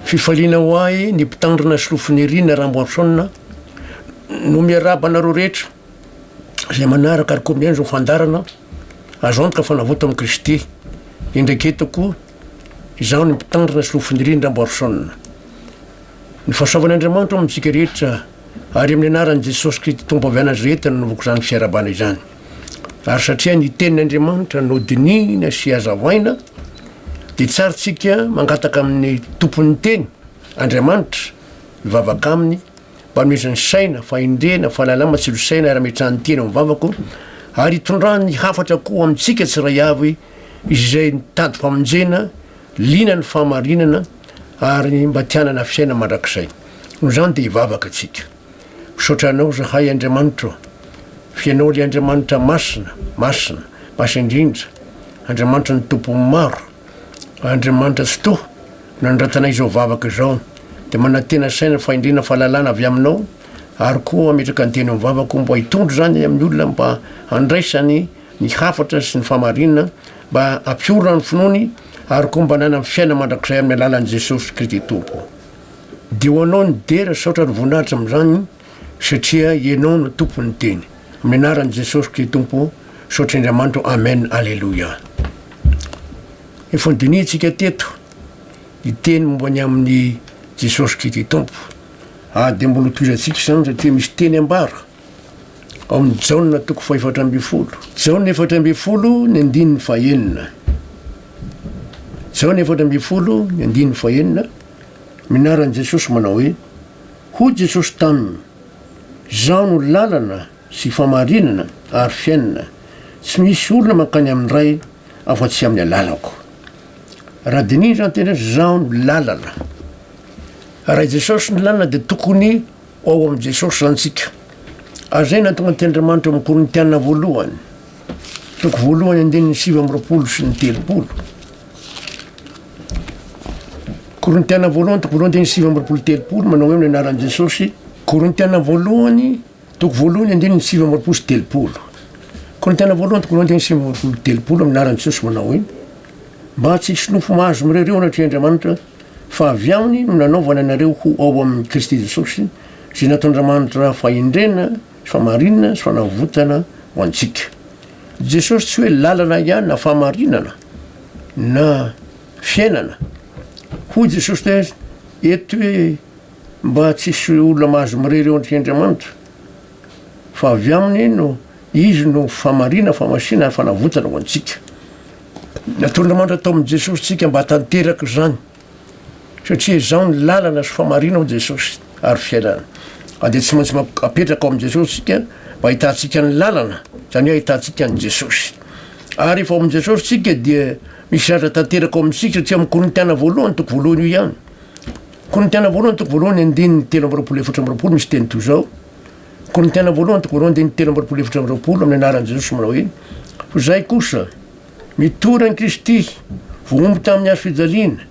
fifaliana ho ahy ny mpitandrina solofinirina Ramboarison no miarabanareo rehetra zay manaraka ary komienzo fandarana azo antoka fanavota amin'i Kristy indraiky etako izaho ny mpitandrina solofinirina Ramboarison ny fahasoavan'Andriamanitra amintsika rehetra ary amin'ny anaran'i Jesôsy Kristy tompo avy anazy rehetra nanovako izany fiarabana izany ary satria ny tenin'Andriamanitra no dinihina sy azavaina dia tsarytsika mangataka amin'ny tompon'ny teny Andriamanitra mivavaka aminy mba nomezany saina fahendrena fahalalana matsilo saina ary ametrahany teny mivavako ary hitondrany hafatra koa amintsika tsiray avy izay nitady famonjena lina ny fahamarinana ary mba tianana fiaina mandrakizay no zany dia hivavaka atsika misaotra anao zahay Andriamanitra fianao le Andriamanitra masina indrindra Andriamanitra ny tompo maro Andriamanitra tsy to nandratanay izao vavaka izao dia manantena saina fahendrena fahalalana avy aminao ary koa ametraka ny teny mivavako mba hitondro zany amin'ny olona mba andraisany ny hafatra sy ny fahamarinana mba ampiorona ny finoany ary koa mba nana fiaina mandrakizay amin'ny alalan'i Jesôsy Kristy tompo dia ho anao ny dera saotra ny voninahitra amin'izany satria ianao no tompon'ny teny amin'ny anaran'i Jesôsy Kristy tompo saotra Andriamanitra amen alleluia efa nydinihitsika teto hiteny mombany amin'ny Jesôsy Kristy tompo dia mbola toizantsika izany satria misy teny ambara ao amin'ny Jaona toko 4:12 Jaona 4:12 ny andininy fahaenina Jaona 4:12 ny andininy fahaenina minaran'i Jesôsy manao hoe hoy Jesôsy taminy zaho no lalana sy fahamarinana ary fiainana tsy misy olona mankany amin'ny ray afa-tsy amin'ny alalako raha dininy zany tena zaho no lalana raha Jesôsy ny lalana dia tokony ao amin'i Jesôsy zantsika ary zay natonga ny Teandriamanitra amin'ny Toriteny voalohany toko voalohany andininy 7:20 sy ny 30 Toriteny voalohany toko voalohany andininy 7:30 manao hoe amin'ny anaran'i Jesôsy Toriteny voalohany toko voalohany andininy 7:30 sy 30 Toriteny voalohany toko voalohany andininy 7:30 amin'ny anaran'i Jesôsy manao hoe mba tsy hisy nofo mahazo mirereo natria Andriamanitra fa avy aminy no nanaovana anareo ho ao amin'ny Kristy Jesôsy zay nataon'Andriamanitra fahendrena fahamarinana sy fanavotana ho antsika Jesôsy tsy hoe lalana ihany na fahamarinana na fiainana hoy Jesôsy te eto hoe mba tsy hisy olona mahazo mirereo natria Andriamanitra fa avy aminy no izy no fahamarinana fahamasina ary fanavotana ho antsika nataon'Andriamanitra atao amin'i Jesôsy tsika mba tanteraka zany satria izao ny lalana sy fahamarinana ho Jesôsy ary fiainana dia tsy maintsy apetraka ao amin'i Jesôsy tsika mba ahitantsika ny lalana zany hoe ahitantsika ny Jesôsy ary efa ao amin'i Jesôsy tsika dia misy ratra tanteraka ao amintsika satria amin'ny Korintiana voalohany toko voalohany io ihany Korintiana voalohany toko voalohany andininy 3:4 misy teny toy izao Korintiana voalohany toko voalohany andininy 3:4 amin'ny anaran'i Jesôsy manao hoe fa zay kosa mitora ny Kristy vohomby tamin'ny hazo fijaliana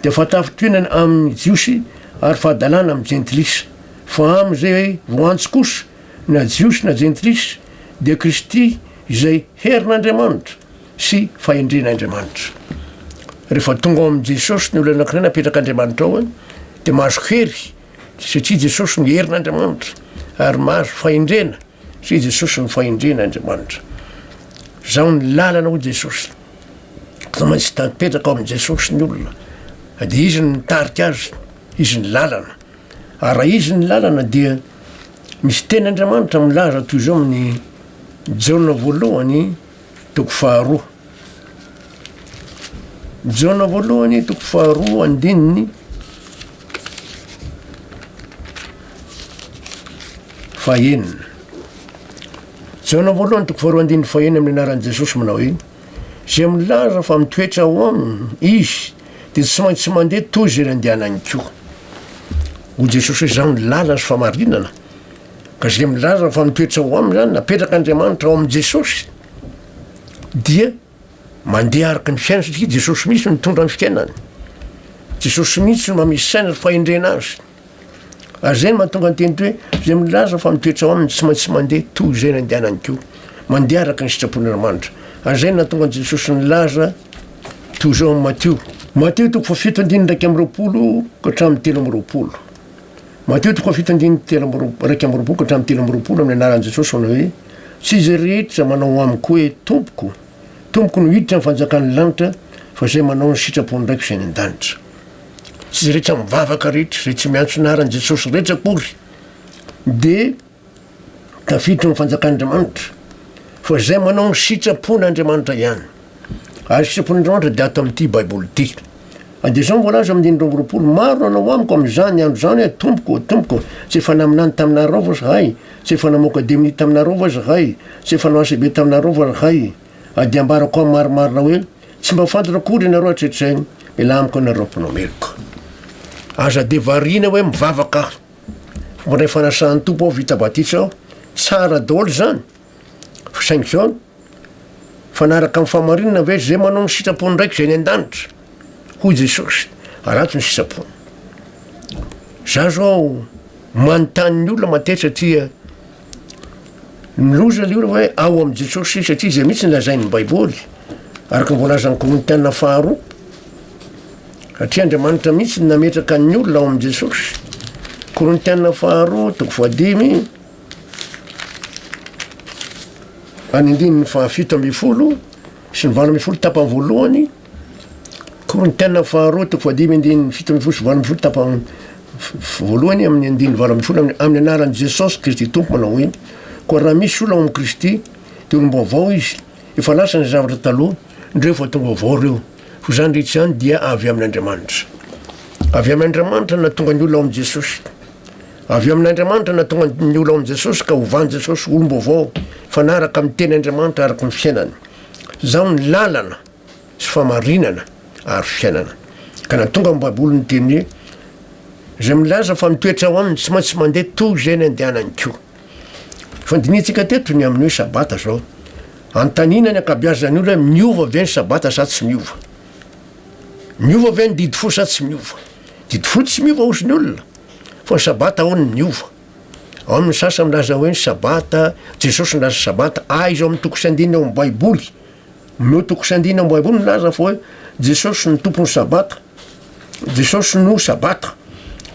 dia fatafitroenana amin'ny jiosy ary fahadalana amin'ny jentilisa fa amin'izay voantsy kosa na jiosy na jentilisa dia Kristy izay herin'Andriamanitra sy fahendren'Andriamanitra rehefa tonga ao amin'i Jesôsy ny olona anankiray napetraka Andriamanitra ao dia mahazo hery satria Jesôsy ny herin'Andriamanitra ary mahazo fahendrena satria Jesôsy ny fahendren'Andriamanitra zaho ny lalana ho Jesôsy fa maintsy tapetraka ao amin'i Jesôsy ny olona dia izy ny nitarika azy izy ny lalana ary raha izy ny lalana dia misy tenin'Andriamanitra milaza toy izao amin'ny Jaona voalohany toko 2 Jaona voalohany toko 2 andininy fahaenina Jaona voalohany toko 2 andininy fahaenina amin'ny anaran'i Jesôsy manao hoe zay milaza fa mitoetra ao aminy izy dia tsy maintsy mandeha toy zay nandehanany koa ho Jesôsy hoe zaho ny lalana sy fahamarinana ka zay milaza fa mitoetra ao aminy zany napetraka Andriamanitra ao amin'i Jesôsy dia mandeha araka ny fiainana satria Jesôsy mihitsy no mitondra ny fiainany Jesôsy mihitsy no mamisy saina ny fahendrena azy ary zay no mahatonga ny teny hoe zay milaza fa mitoetra ao aminy tsy maintsy mandeha toy zay nandehanany koa mandeha araka ny sitrapon'Andriamanitra ary zay no nahatonga ny Jesôsy ny laza toy izao amin'ny Matteo Mateo toko fafito andiny raiky am'roapolo ka hatramin'ny telo am'roapolo. Mateo toko fafito andiny raiky am'roapolo ka hatramin'ny telo am'roapolo amin'ny anaran'i Jesosy manao hoe tsy izy rehetra manao amiko hoe tompoko no hiditra amin'ny fanjakan'ny lanitra fa zay manao ny sitrapony raiky zay ny an-danitra. Tsy izy rehetra mivavaka rehetra zay tsy miantso anaran'i Jesosy rehetra kory de tafiditra ny fanjakan'Andriamanitra fa zay manao ny sitrapon'Andriamanitra ihany. Ary sitrapon'Andriamanitra de ato amin'ity baiboly ity. De zao mivolaza amin'ny 20 maro nanao amiko amin'izany andro zany hoe tompoko tsy efa naminany taminareo va zahay, tsy efa namoaka demini taminareo va zahay, tsy efa nao be taminareo va zahay. De ambarako amin'ny marimarina hoe tsy mba fantatra kory ianareo hatretrainy mila amiko anareo mpinomeloko. Aza de variana hoe mivavaka fomba ray fanasan'ny tompo ao vita batisa ao tsara daholo zany fa saingy zao fanaraka amin'ny fahamarinana ve zay manao ny sitrapony raiky zay ny an-danitra hoy Jesosy arato ny sitrapony. Za zao manontany ny olona matetika satria miloza le olona hoe ao amin'i Jesosy satria zay mihitsy nylazain'ny baiboly araka nyvoalazan'ny Korintiana faharoa satria Andriamanitra mihitsy nametraka ny olona ao amin'i Jesosy. Korintiana faharoa toko fadimy anindiny fahafito amby folo sy ny valo amby folo tapany voalohany. Korintiana faharoa toko fadimy andiny fito amby folo sy valo amby folo tapany voalohany amin'ny andiny valo amby folo amin'ny anaran'i Jesosy Kristy tompo manao hoe koa raha misy olona ao amin'ny Kristy de olom-baovao izy efa lasa ny zavatra taloha ndreo fa tonga vaovao reo fa zany rehetra zany dia avy amin'Andriamanitra. Avy amin'Andriamanitra natonga ny olona ao amin'i Jesosy. Avy amin'Andriamanitra natonga ny olona ao amin'i Jesosy ka hovany Jesosy olom-baovao fanaraka amin'ny teny Andriamanitra araka ny fiainana. Zao ny lalana sy fahamarinana ary fiainana. Ka natonga amin'ny baiboly ny teny hoe zay milaza fa mitoetra ao aminy tsy maintsy mandeha toy zay ny andehanany koa. Fandinitsika teto ny amin'ny hoe sabata zao. Antanina ny akabeazan'ny olona miova ve ny sabata sa tsy miova. Miova ve ny didy fo sa tsy miova. Didy fo tsy miova ozy ny olona fa ny sabata ao ny miova. Ao amin'ny sasa milaza hoe ny sabata Jesosy nilaza sabata izy ao amin'ny toko sy andiny ao amin'ny baiboly. Meo toko sy andiny ao amin'ny baiboly milaza fa hoe Jesosy ny tompony sabata, Jesosy no sabata.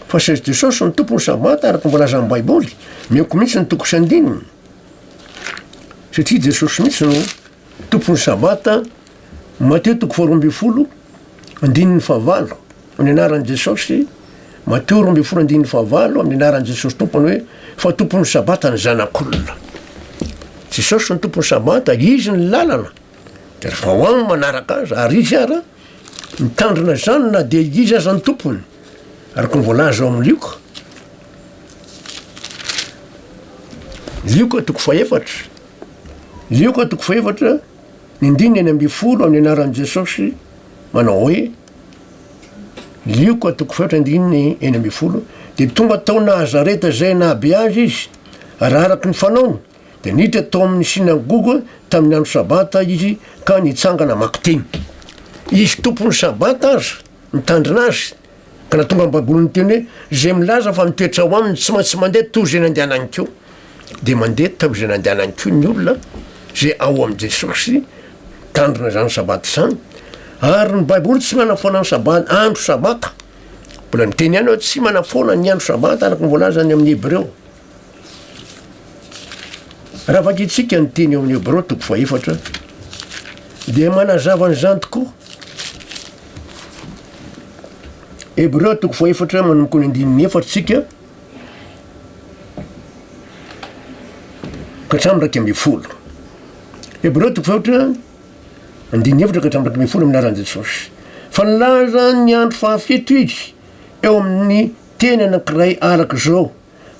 Fa se Jesosy ny tompony sabata araka nyvoalaza amin'ny baiboly meoko mihitsy ny toko sy andininy satria Jesosy mihitsy no tompony sabata. Mateo toko faharoa amby folo andininy fahavalo amin'ny anaran'i Jesosy. Mateo 2 andininy fahavalo amin'ny anaran'i Jesosy tompony hoe fa tompony sabata ny zanak'olona. Jesosy ny tompony sabata izy ny lalana de rehefa ho any manaraka azy ary izy ara mitandrina zany na de izy aza ny tompony araka ny voalaza ao amin'ny Lioka. Lioka toko faefatra. Lioka toko faefatra ny andininy eny amby folo amin'ny anaran'i Jesosy manao hoe Lioka toko faefatra andininy eny amby folo de tonga tao Nazareta zay nahabe azy izy raha araky ny fanaony de niditra tao amin'ny sinagoga tamin'ny andro sabata izy ka nitsangana maki teny. Izy tompony sabata aza mitandrina azy ka natonga amin'ny baiboly ny teny hoe zay milaza fa mitoetra ho aminy tsy maintsy mandeha toy zay nandehanany keo de mandeha tao zay nandehanany keo ny olona zay ao amin'i Jesosy tandrina zany sabata zany. Ary ny baiboly tsy manafona ny sabata andro sabata. Mbola niteny ihany hoe tsy manafona ny andro sabata araka ny voalazany amin'ny Hebreo. Raha vakitsika ny teny eo amin'ny Hebreo toko faefatra de manazava an'izany tokoa. Hebreo toko faefatra manomboka ny andininy efatritsika ka hatramin'ny raiky amby folo. Hebreo toko faefatra andininy efatra ka hatramin'ny raiky amby folo amin'ny anaran'i Jesosy. Fa nilaza ny andro fahafito izy eo amin'ny teny anankiray araka zao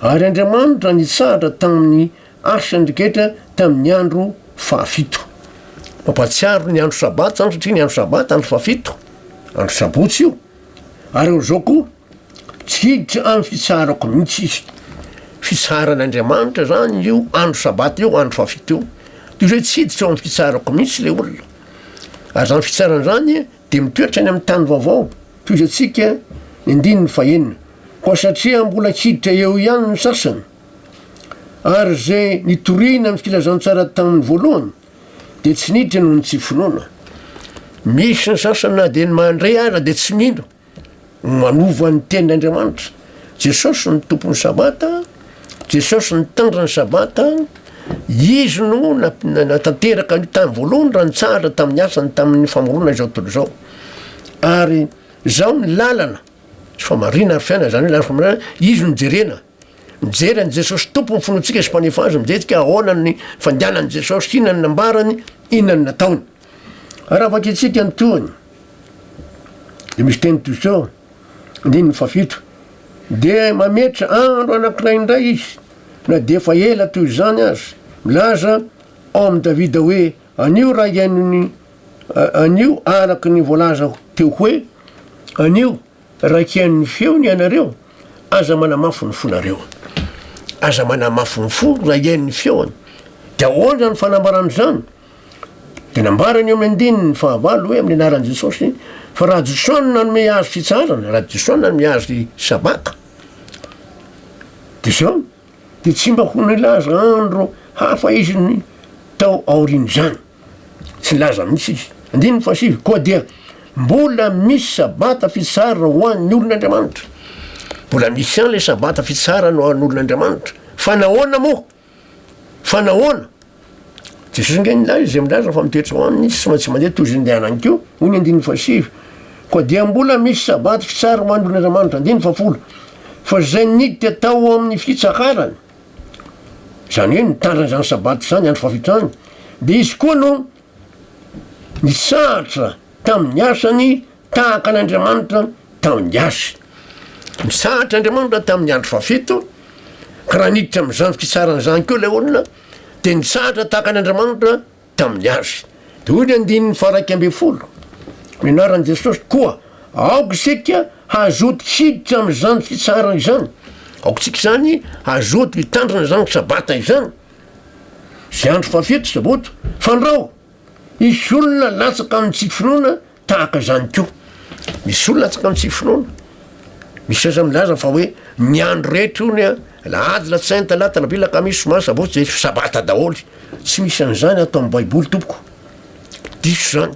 ary Andriamanitra nitsahatra tamin'ny asany rehetra tamin'ny andro fahafito. Mampatsiaro ny andro sabata zany satria ny andro sabata andro fahafito, andro sabotsy io. Ary eo zao koa tsy hiditra amin'ny fitsarako mihitsy izy. Fitsaran'Andriamanitra zany io andro sabata io andro fahafito io. Toy zay tsy hiditra ao amin'ny fitsarako mihitsy le olona. Ary zany fitsarana zany de mitoetra any amin'ny tany vaovao toy zay tsika ny andininy fahenina. Koa satria mbola tsy hiditra eo ihany ny sasany ary zay nitoriana amin'ny filazantsara tamin'ny voalohany de tsy niditra noho ny tsy finoana. misy ny sasana de ny mandray ara de tsy mino manova ny tenin'Andriamanitra. Jesosy ny tompon'ny sabata, Jesosy ny tandra ny sabata, izy no natanteraka ny tamin'ny voalohany raha ny tsara tamin'ny asany tamin'ny famorona izao tontolo izao. Ary zao ny lalana sy famarina ary fiainana zany hoe lalana famarina, izy no mijerena. Mijery an'i Jesosy tompo ny fonoantsika sy mpanefa azy, mijeritsika ahoana ny fandehanan'i Jesosy, inona ny nambarany, inona ny nataony. Raha afaka itsika ny toany de misy teny toy zao, andiny ny fafito, de mametra andro anankiray indray izy, na de efa ela toy zany azy, milaza ao amin'ny Davida hoe anio raha iainony, anio araky ny voalaza teo hoe anio raha kian'ny feony ianareo, aza manamafo ny fonareo. Aza manamafo ny fo raha iain'ny feony. De ahoana ny fanambarany zany? De nambarany eo amin'ny andininy fahavalo hoe amin'ny anaran'i Jesosy, fa raha Jesosy nanome azy fitsarana, raha Jesosy nanome azy sabata. De zao, de tsy mba ho nilaza andro hafa izy ny tao aoriny zany. Tsy laza mihitsy izy. Andininy fahasivy, koa dia mbola misy sabata fitsarana ho an'ny olon'Andriamanitra. Mbola misy any le sabata fitsarana ho an'ny olon'Andriamanitra. Fa nahoana moa? Fa nahoana? Jesosy nge nilaza izay milaza fa mitoetra ho aminy tsy maintsy mandeha toy izay ndehanany keo. Hoy ny andininy fahasivy, koa dia mbola misy sabata fitsarana ho an'ny olon'Andriamanitra. Andininy fahafolo, fa zay niditra atao amin'ny fitsakarany, zany hoe nitandrina zany sabata zany andro fafito any, de izy koa no nisahatra tamin'ny asany tahaka an'Andriamanitra tamin'ny asy. Nisahatra Andriamanitra tamin'ny andro fafito, ka raha niditra amin'izany fitsarana zany keo ilay olona, de nisahatra tahaka an'Andriamanitra tamin'ny asy. De hoy ny andininy faharaiky amby folo, mianaran'i Jesosy, koa aoka isika hazoto hiditra amin'izany fitsarana izany. Aoka tsika zany hazoto hitandrina zany sabata izany. Zay andro fafito saboto, fandrao, misy olona latsaka amin'ny tsy finoana tahaka zany keo. Misy olona latsaka amin'ny tsy finoana. Misy aza milaza fa hoe ny andro rehetra ony a, lahady latsainy talata labila kamisy zoma sabotsy zay sabata daholy. Tsy misy an'izany atao amin'ny baiboly tompoko. Diso zany.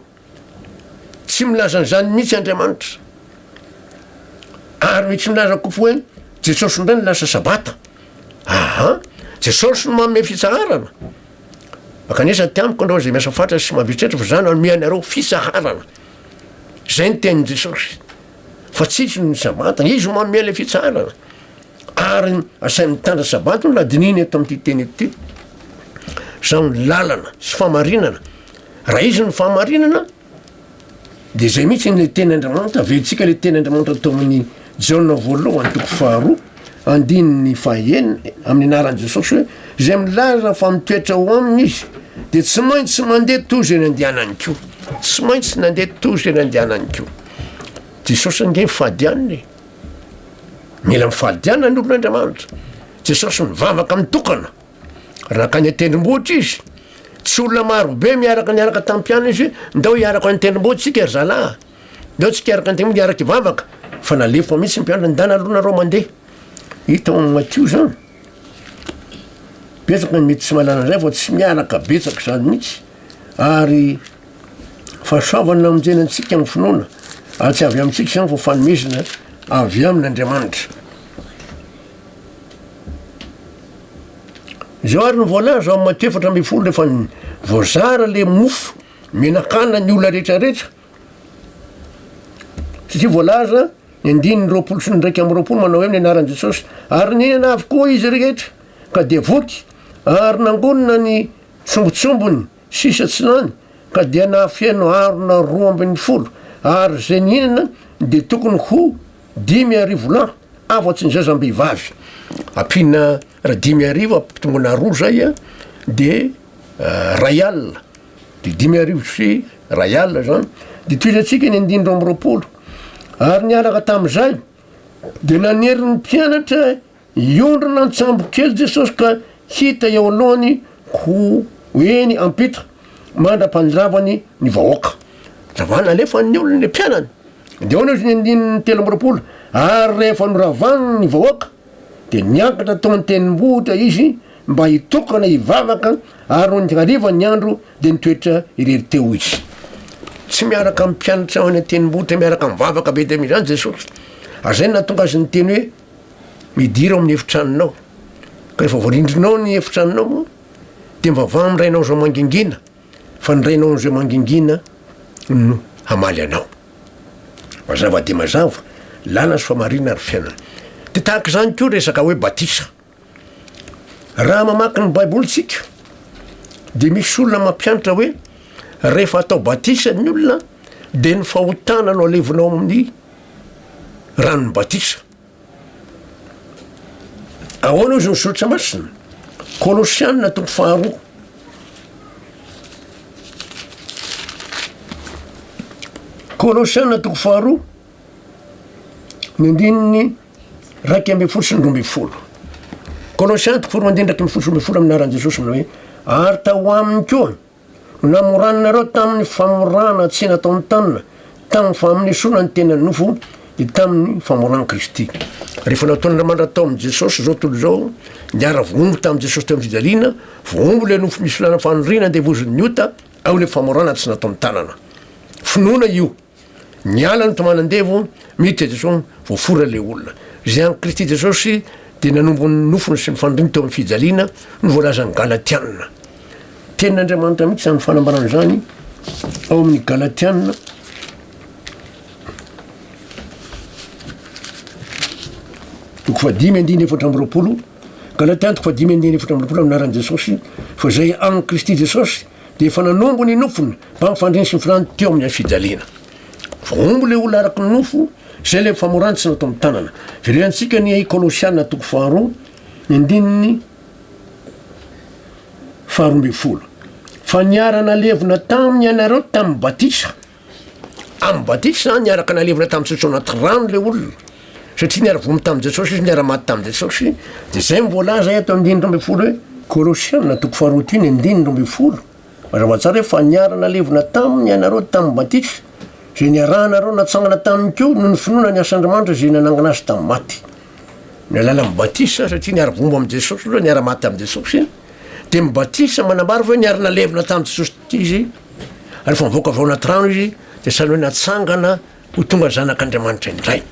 Tsy milaza an'izany mihitsy Andriamanitra. Ary mitsy milaza koa hoe Jesosy ndray ny lasa sabata. Aha, Jesosy no manome fitsarana. Makanesa tiamiko andreo zay miasa fatra sy mavitritra fa zany anome anareo fitsarana. Zay ny tenin'i Jesosy. Fa tsisy ny sabata, izy no manome le fitsarana. Ary asainy mitandra sabata no ladininy eto amin'ity teny ety. Zao ny lalana sy fahamarinana. Raha izy ny fahamarinana, de zay mihitsy ny tenin'Andriamanitra, avelitsika le tenin'Andriamanitra tao amin'ny Jaona voalohany toko faharoa, andininy fahaenina, amin'ny anaran'i Jesosy hoe zay milaza fa mitoetra ho aminy izy, de tsy maintsy mandeha toy zay nandehanany keo. Tsy maintsy nandeha toy zay nandehanany keo. Jesosy nge mifadianiny. Mila mifadiana ny olon'Andriamanitra. Jesosy mivavaka amin'ny tokana. Raha ka ny tendrombohitra izy, tsy olona marobe miaraka tampiana izy, ndao hiaraka ny tendrombohitra tsika ry zalahy. Ndao tsika hiaraka ny tendrombohitra hiaraka hivavaka. Fa nalefa mihitsy ny mpianatra ndana alohanareo mandeha. Hita ao Matio zany. Betsaka ny mety tsy malana zay fa tsy miaraka betsaka zany mihitsy. Ary fahasoavana amonjenantsika amin'ny finoana. Ary tsy avy amintsika zany fa fanomezana avy amin'Andriamanitra. Zao ary ny voalaza ao amin'ny Mateo 4:10 rehefa voazara le mofo menakana ny olona rehetrarehetra. Satria voalaza ny andininy 20 sy ny 1:20 manao hoe amin'ny anaran'i Jesosy, ary ninana avokoa izy rehetra ka dia voky, ary nangonina ny tsombotsombony sisa tsy lany, ka dia nahafiaino arona 12, ary zay ninana de tokony ho 10,000 lahy, afatsy ny zazam-behivavy. Ampina raha 10,000 ampitongona 2 zay a, de ray alina. De 10,000 sy ray alina zany. De toizantsika ny 9:20. Ary niaraka tamin'izay, de nanerin'ny mpianatra iondrina ny tsambo kely Jesosy ka hita eo alohany ho eny ampita mandra-paniravany ny vahoaka. Ravana alefa ny olona ny mpianany. De ao izy ny 9:30. Ary rehefa noravaniny ny vahoaka, de niakatra tao amin'ny tendrombohitra izy mba hitokana hivavaka, ary no hariva ny andro de nitoetra irery teo izy. tsy miaraka ampianatra ao any an-tenimbohitra miaraka mivavaka be de mizany Jesosy azay natonga azy ny teny hoe midira ao amin'ny efitranonao ka rehefa voarindrinao ny efitranonao moa de mivavaha am'rainao zao mangingina fa ny rainao zay mangingina no hamaly anao mazava de mazava lana sy fahamarinana ary fiainana de tahaka zany koa resaka hoe batisa raha mamaky ny baiboly tsika de misy olona mampianatra hoe rehefa atao batisa ny olona de ny fahotana no alevinao amin'ny ranony batisa ahoana izy ny soratra masina Kolosianina toko faharoa Kolosianina toko faharoa ny andininy raiky amby folo sy ny roa amby folo Kolosianina toko faharoa andiny raiky amby folo sy roa amby folo aminaran'i Jesosy manao hoe ary tao aminy koa namoraninareo tamin'ny famorana tsy natao tanana tamin'ny famonesona ny tena nofo de tamin'ny famorana Kristy rehefa nataon'Andriamanitra tao amin'i Jesosy zao tontolo zao niara voombo tamin'i Jesosy teo amin'ny fijaliana voombo le nofo misy filana fanorina de vozony ota ao le famorana tsy natao tanana finoana io niala ny tomanandevo mity Jesosy voafora le olona zay any Kristy Jesosy de nanombo ny nofony sy ny fanondriny teo amin'ny fijaliana no voalaza ny Galatianina tenin'Andriamanitra mihitsy zany fanambarana zany ao amin'ny Galatianina toko fadimy andiny efatra amby roapolo Galatiana toko fadimy andiny efatra amby roapolo aminaran'i Jesosy fa zay any Kristy Jesosy de efa nanombo ny nofony mba mifandriny sy mifirany teo amin'ny fijaliana voombo le olona araky ny nofo zay le famorany tsy natao amin'ny tanana vererantsika ny Kolosianina toko faharoa ny andininy faharoa amby folo fa niarana levina taminy ianareo tamin'ny batisa amin'ny batisa niaraka nalevina tamin'ny Jesosy anaty rano le olona satria niara-vomy tamin'i Jesosy izy niara-maty tamin'i Jesosy de zay mivolaza ato andiny roa amby folo hoe Kolosianina toko faharoa ty ny andiny roa amby folo mazava tsara hoe fa niarana levina taminy ianareo tamin'ny batisa zay niarahanareo natsangana taminy keo no ny finoana ny as'Andriamanitra zay nanangana azy tamin'ny maty mialala mibatisa satria niara-vombo amin'i Jesosy loha niara-maty amin'i Jesosy de mibatisa manambara fa hoe niarana levina tamin'i Jesosy ty izy ary fa mivoaka avy ao anaty rano izy de sany hoe natsangana ho tonga zanak'Andriamanitra indray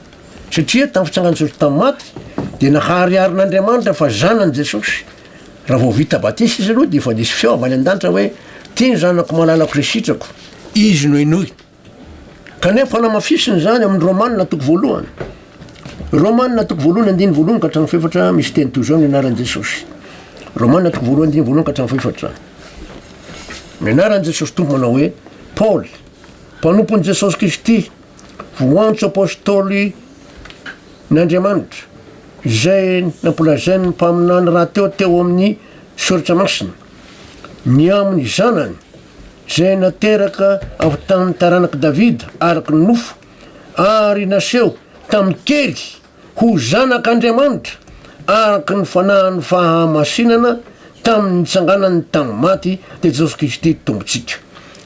satria tamin'ny fitsangana Jesosy tamin'ny maty de nahariarin'Andriamanitra fa zanany Jesosy raha vao vita batisa izy aloha de efa nisy feo avaly an-danitra hoe ty ny zanako malalako resitrako izy noenoy kanefa namafisiny zany amin'ny Romanina toko voalohany Romanina toko voalohany andiny voalohany ka hatramin'ny faefatra misy teny toy zao ny anaran'i Jesosy Romanina toko voalohany andiny voalohany ka hatramin'ny faefatra ny anaran'i Jesosy tompo manao hoe Paoly mpanompon'i Jesosy Kristy voantso apôstôly n'Andriamanitra zay nampolazainy mpaminany raha teo amin'ny soratra masina ny amin'ny zanany zay nateraka avy tamin'ny taranaka Davida araky ny nofo ary naseho tamin'ny kely ho zanak'Andriamanitra araky ny fanahin'ny fahamasinana tamin'ny nitsanganany tamin'ny maty de Jesosy Kristy tombotsika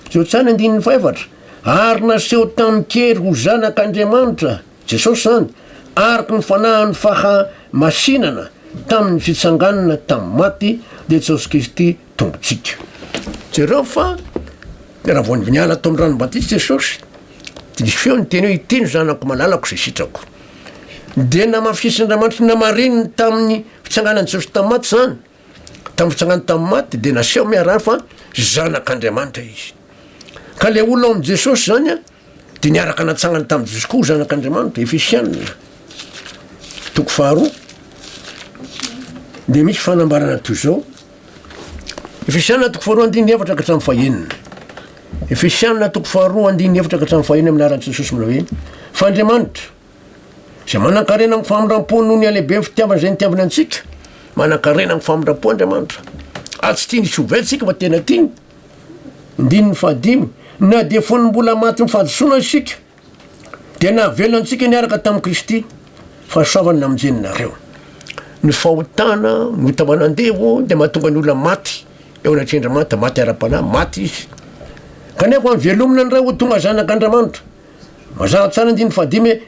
zao tsany andininy faefatra ary naseho tamin'ny kely ho zanak'Andriamanitra Jesosy zany araky ny fanahin'ny fahamasinana tamin'ny fitsanganana tamin'ny maty de Jesosy Kristy tombotsika jereo fa raha vao niala tao amin'ny rano batisa Jesosy de nisy feo ny teny hoe ity no zanako malalako zay sitrako de namafisin'Andriamanitra namarininy tamin'ny fitsanganany Jesosy tamin'ny maty zany tamin'ny fitsanganany tamin'ny maty de naseho miarary fa zanak'Andriamanitra izy ka le olona ao amin'i Jesosy zany a de niaraka natsangana tamin'i Jesosy koa zanak'Andriamanitra Efesianina toko faharoa de misy fanambarana toy zao Efesianina toko faharoa andiny efatra ka hatramin'ny fahaenina Efesianina toko faharoa andiny efatra ka hatramin'ny fahaenina aminaran'i Jesosy manao hoe fa Andriamanitra zay manan-karena amin'ny famindram-po noho ny alehibe fitiavana zay nitiavana antsika manan-karena amin'ny famindram-po Andriamanitra tsy tia nisy oveltsika fa tena tiany andininy fahadimy na de fony mbola maty mifadisoana isika de nahavelona antsika niaraka tamin'i Kristy fa soavany namonjeninareo ny fahotana no tamanandevo de mahatonga ny olona maty eo anatr'Andriamanitra maty ara-panahy maty izy kanefa mivelomina ny ray ho tonga zanak'Andriamanitra mazava tsara andiny fahadimy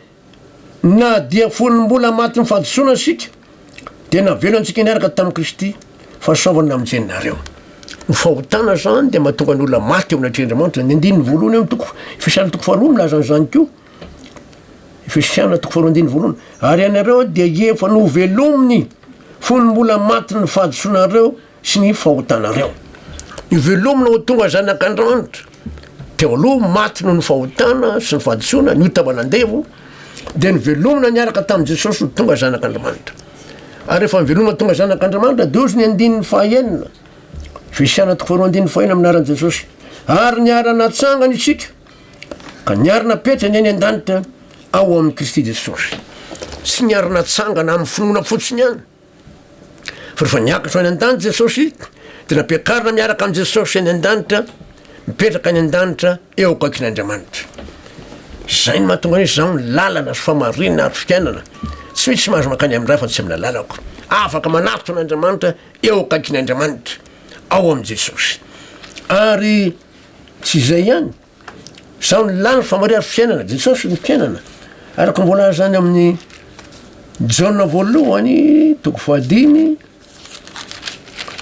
na dia fony mbola maty mifadisoana isika de navelona antsika niaraka tamin'i Kristy fa soavany namonjeninareo ny fahotana zany de mahatonga ny olona maty eo anatr'Andriamanitra. Ny andininy voalohany eo toko fisiana toko faharoa milaza n'izany koa. Fisiana toko faharoa andininy voalohany. Ary ianareo dia efa novelominy fony mbola maty ny fahadisoanareo sy ny fahotanareo. Ny velomina ho tonga zanak'Andriamanitra. Teo aloha maty noho ny fahotana sy ny fahadisoana, ny otavanandevo, de ny velomina niaraka tamin'i Jesosy ho tonga zanak'Andriamanitra. Ary rehefa ny velomina tonga zanak'Andriamanitra, de ozy ny andininy fahaenina. Fisiana toko faharoa andininy fahaenina aminaran'i Jesosy. Ary niara-natsangana isika, ka niara-napetra ny any an-danitra ao amin'ny Kristy Jesosy. Sy niara-natsangana amin'ny finoana fotsiny ihany. Fa rehefa niakatra any an-danitra Jesosy, de nampiakarina miaraka amin'ny Jesosy any an-danitra, mipetraka any an-danitra eo akaikin'Andriamanitra. Zay ny mahatonga hoe zaho ny lalana sy fahamarinana ary fiainana. Tsy hoe tsy mahazo makany amin'raha fa tsy amina lalako. Afaka manatitra an'Andriamanitra eo akaikin'Andriamanitra ao amin'ny Jesosy. Ary tsy izay ihany. Zaho ny lalana sy fahamarinana ary fiainana, Jesosy ny fiainana. Araka mbola zany amin'ny Jaona voalohany toko 5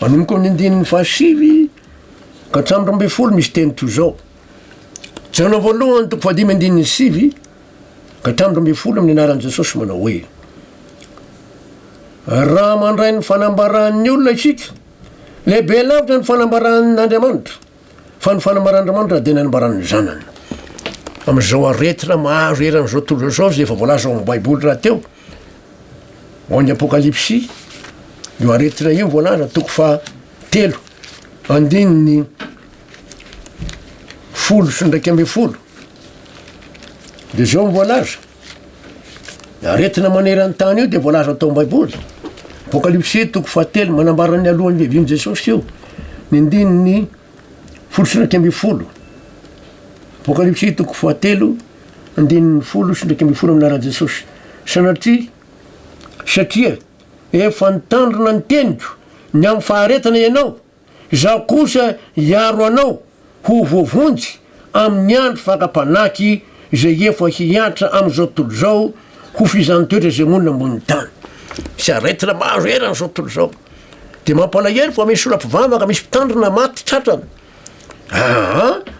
manomboka amin'ny andininy 7 ka hatramin'ny 12 misy teny toy zao. Jaona voalohany toko 5 andininy 7 ka hatramin'ny 12 amin'ny anaran'i Jesosy manao hoe: raha mandray ny fanambaran'ny olona isika, lehibe lavitra ny fanambaran'Andriamanitra, fa ny fanambaran'Andriamanitra dia nanambaran'ny zanany. Amin'izao aretina mahazo eran'izao tontolo zao zay efa voalaza ao amin'ny baiboly raha teo. Ao ny Apokalipsy, io aretina io voalaza toko 3 andininy 10:12. De zao voalaza. Aretina maneran'ny tany io de voalaza atao amin'ny baiboly. Apokalipsy toko 3 manambaran'ny alohan'ny lehivin'i Jesosy io. Ny andininy 10:12. Apokalipsy toko 3 andininy 10:12 aminaran'i Jesosy. Satria efa nitandrina ny teniko ny amin'ny faharetana ianao, zaho kosa hiaro anao ho voavonjy amin'ny andro fakapanaky zay efa hiatra amin'izao tontolo zao ho fizan'ny toetra zay monina ambony tany. Sy aretina mahazo eran'izao tontolo zao. De mampalahelo fa misy olona mpivavaka misy mpitandrina maty tratrany.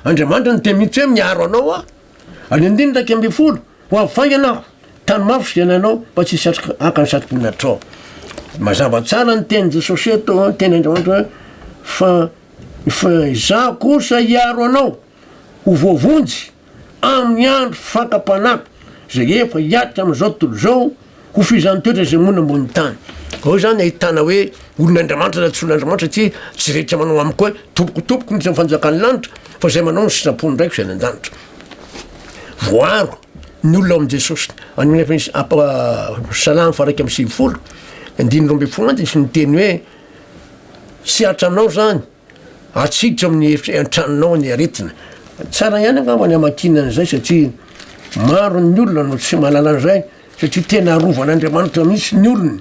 Andriamanitra ny teny mihitsy hoe miaro anao a. Any andiny 12 ho avaingana tany mafy sy iananao mba tsy haka ny satrobolina trao. Mazava tsara ny teny Jesosy eto, teny Andriamanitra fa izaho kosa hiaro anao ho voavonjy amin'ny andro fakapanaky zay efa hiatra amin'izao tontolo zao ho fizan'ny toetra zay monina ambony tany. Ao zany ahitana hoe olon'Andriamanitra na tsy olon'Andriamanitra tsy rehetra manao amiko hoe tompokotopoko ny fanjakan'ny lanitra, fa zay manao ny sitrapony ndraiky zay an-danitra. Voaro ny olona amin'ny Jesosy. Any Salamy 1:20 andininy sy ny teny hoe sy atranao zany atsiditra amin'ny antranonao ny aretina. Tsara ihany angamba ny amakinana zay satria maro ny olona no tsy mahalala an'izay satria tena arovan'Andriamanitra mihitsy ny olony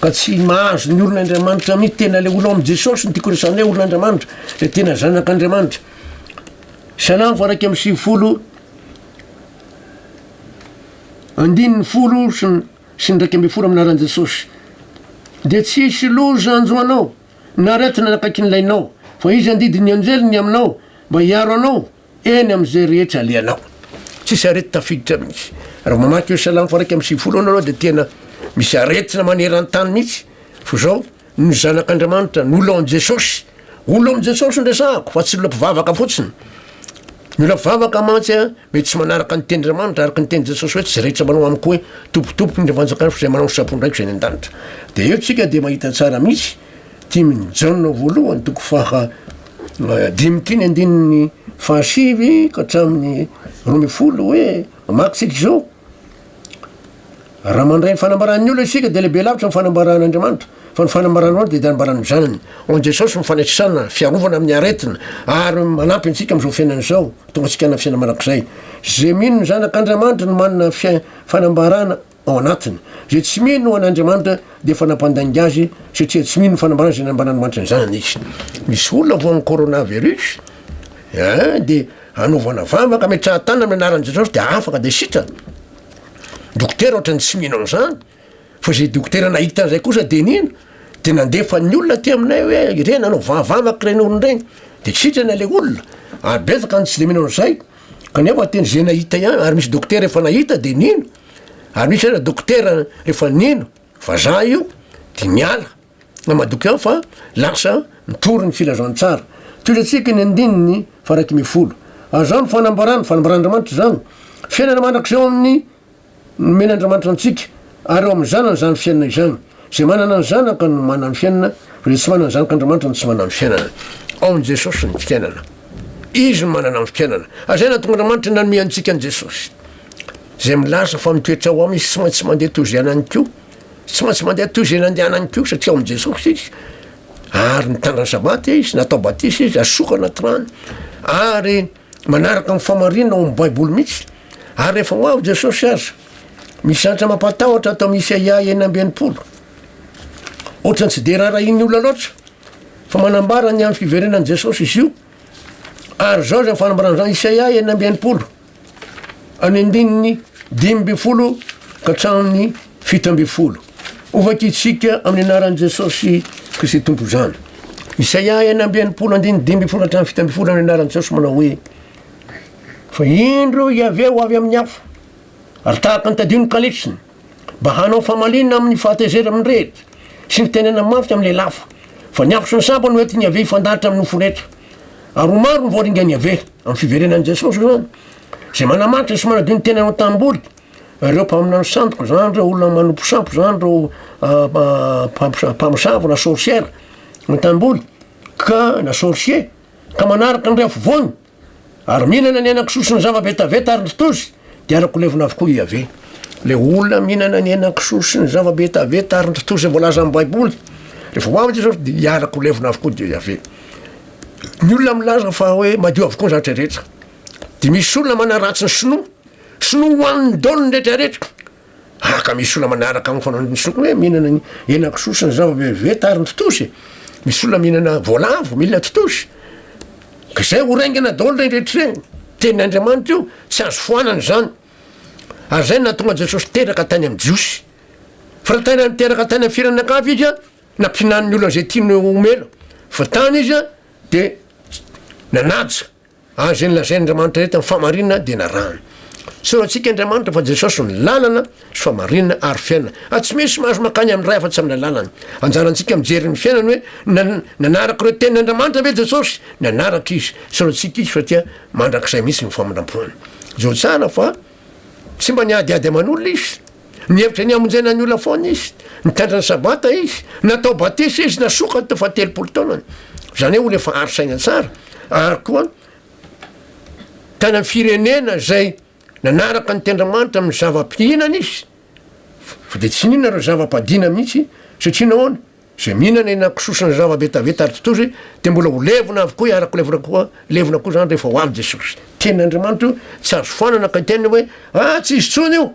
ka tsy mahazo ny olon'Andriamanitra mihitsy tena le olo amin'ny Jesosy ny tiako resana hoe olon'Andriamanitra le tena zanak'Andriamanitra. Salamy 1:20 andininy 10 sy ny 12 aminaran'i Jesosy. De tsy hisy loza anjoanao na aretina nakaiky ny lainao, fa izy andidiny anjeliny aminao mba hiaro anao eny amin'izay rehetra aleanao. Tsisy arety tafiditra mihitsy. Raha mamaky io Salamy 1:20 anao de tena misy aretina maneran'ny tany mihitsy. Fa zao ny zanak'Andriamanitra, ny olona amin'ny Jesosy. Olona amin'ny Jesosy ndresahako fa tsy olona mpivavaka fotsiny. Ny olona mpivavaka mantsy mety tsy manaraka ny ten'Andriamanitra araka ny teny Jesosy hoe tsy rehetra manao amiko hoe tompotompoky ny fanjakana fa zay manao ny sapony ndraiky zay ny an-danitra. De eo tsika de mahita tsara mihitsy timy Jaona voalohany toko 5 andininy 7 ka hatramin'ny 12 hoe mamaky tsika zao. Raha mandray ny fanambaran'ny olona isika de lehibe lavitra ny fanambaran'Andriamanitra, fa ny fanambaran'Andriamanitra dia nanambaran'ny zanany. Ao Jesosy mifanatrisana fiarovana amin'ny aretina ary manampy antsika amin'izao fiainana izao, tonga antsika ana fiainana manakizay. Zay mino ny zanak'Andriamanitra no manana fanambarana ao anatiny. Zay tsy mino an'Andriamanitra dia efa nampandainga azy satria tsy mino ny fanambarana zay nambaran'Andriamanitra ny zanany izy. Misy olona vo amin'ny coronavirus dia anaovana vavaka metrahan-tany amin'ny anaran'i Jesosy dia afaka dia sitra. Dokotera ohatrany tsy mino an'izany, fa zay dokotera nahita an'izay kosa dia nino de nandefa ny olona ty aminay hoe ireny anao vavavaky reny olony regny de sitrana le olona ary betsaka ny tsy de minao zay kanefa teny zay nahita ihany ary misy dokotera efa nahita de nino ary misy ana dokotera rehefa nino fa za io de miala na madoky fa lasa mitory ny filazantsara toratsika ny andininy faraky mifolo ary zany fanambaran'Andriamanitra zany fiainana mandrak'izao amin'ny men'Andriamanitra antsika ary eo amin'ny zanany zany fiainana izany zay manana ny zanaka no manana ny fiainana fa le tsy manana ny zanak'Andriamanitra no tsy manana ny fiainana ao amin'i Jesosy ny fiainana izy no manana ny fiainana azay na tonga Andriamanitra nanome antsika an' Jesosy zay milaza fa mitoetra ao amy izy tsy maintsy mandeha toy zay anany ko tsy maintsy mandeha toy zay nandehanany ko satria ao amin'i Jesosy izy ary nitandriny sabata izy natao batisa izy asoka anaty rano ary manaraka amin'ny fahamarinana ao amin'ny baiboly mihitsy ary rehefa ho avy Jesosy aza misy antra mampatahotra atao misy Isaia 9:20 ohatrany tsy de raha iny olona loatra fa manambara ny amin'ny fiverenan'i Jesosy izy io ary zao zay fanambarana zany Isaia 9:20 any andininy 10:10 ka hatramin'ny 7:10 ovakitsika amin'ny anaran'i Jesosy Kristy tompo zany Isaia 9:20 andininy 10:10 hatramin'ny 7:10 amin'ny anaran'i Jesosy manao hoe fa indro Iave ho avy amin'ny afo ary tahaka ny tadino kalitsiny mba hanao fahamarinana amin'ny fahatezera amin'ny rehetra sy ny tenena mafy amin'le lafo fa ny afo sy ny samba no ety ny Iave hifandahatra amin'ny nofo rehetra ary ho maro ny voaringany Iave amin'ny fiverenan'i Jesosy zany zay manamaritra sy manadio ny tenany tamboly reo mpaminany sandoka zany reo olona manompo sampo zany reo mpamosavo na sorcière ny tamboly ka na sorcier ka manaraka ny ray afovoany ary mihinana ny henan-kisoa sy ny zava-betaveta ary nytotozy de arako levina avokoa Iave le olona mihinana ny henan-kisoa sy ny zava-betaveta ary nytotozy voalaza amin'ny baiboly rehefa ho avy Jesosy de iarako levina avokoa de Iave ny olona milaza fa hoe madio avokoa ny zatra rehetra de misy olona manaratsy ny sinoa hoan'ny daolony rehetrarehetra ka misy olona manaraka amin'ny fanaony soko hoe mihinana ny henan-kisoa sy ny zava-betaveta ary nytotozy misy olona mihinana voalavo milina totozy ka zay ho raingana daolo regny rehetra regny tenin'Andriamanitra io tsy azo foanany zany ary zay natonga Jesosy teraka tany amin'ny jiosy fa raha tena niteraka tany amin'ny firenakavy izy a nampinany olona zay tiany omela fa tany izy a de nanaja zay nolazain'Andriamanitra rehetra amin'ny fahamarinana de narano soratsika Andriamanitra fa Jesosy ny lalana sy fahamarinana ary fiainana tsy misy mahazo makany amin'ny ray afa-tsy amin'ny lalana anjarantsika mijery ny fiainany hoe nanaraka reo tenin'Andriamanitra ve Jesosy nanaraka izy soratsika izy satria mandrak'izay mihitsy ny famindram-poana zao tsara fa tsy mba niadiady aman'olona izy nihevitra ny amonjena ny olona foana izy nitandra ny sabata izy natao batisa izy nasoka to fa 30 taonany zany hoe olo efa arisaina tsara ary koa tany amin'ny firenena zay nanaraka ny Andriamanitra amin'ny zava-pihinana izy fa de tsy ninona reo zava-padina mihitsy satria nahoana zay mihinana henan-kisoa sy ny zava-betaveta ary totozy de mbola ho levona avokoa iarako levona koa zany rehefa ho avy Jesosy tenin'Andriamanitra io tsy azo foanana ka teny hoe tsy izy tsony io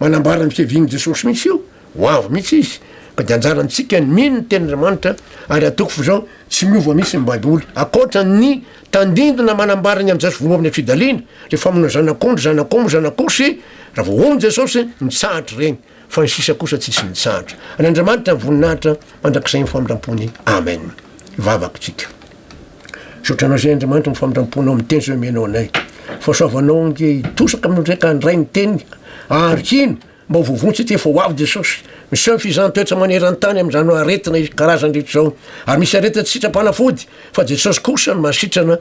manambara ny fiheviny Jesosy mihitsy io ho avy mihitsy izy ka de anjarantsika ny mino ny tenin'Andriamanitra ary atoko fa zao tsy miova mihitsy ny baiboly akoatra ny tandindona manambarany amin'ny Jesosy vomba amin'ny fidaliana rehefa manao zanak'ondry raha vao omy Jesosy nitsahatra regny fa ny sisa kosa tsisy nitsahatra an'Andriamanitra voninahitra mandrak'izay ny famindram-pony amen ivavakytsika sotranao zay Andriamanitra ny famindram-ponao amin'ny teny zay omenao anay fa soavanao nge hitosaka amin'ny ndraika ndray ny teny ary kino mba ho vovontsy ty efa ho avy Jesosy misy eo fizantoetra maneran-tany amin'izany aretina karazany rehetra zao ary misy aretina tsy sitrapanafody fa Jesosy kosa no mahasitrana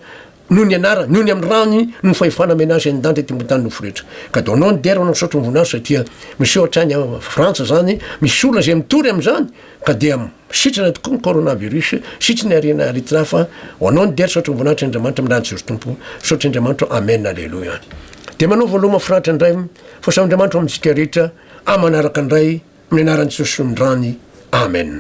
noho ny anara noho ny amin'ny rany no fahefana menazy andandry tembotany nofo rehetra ka do anao ny dera anao sotro ny voninahitra satria misy eo hatrany Frantsa zany misy olona zay mitory amin'izany ka dia sitrana tokoa ny coronavirus sitrany arena aretina fa ho anao ny dera sotro ny voninahitra Andriamanitra mirany Jesosy tompo sotro Andriamanitra amen alleluia de manova aloha mafinaritra indray fa samy Andriamanitra amintsika rehetra amanaraka indray amin'ny anaran'i Jesosy ny rany amen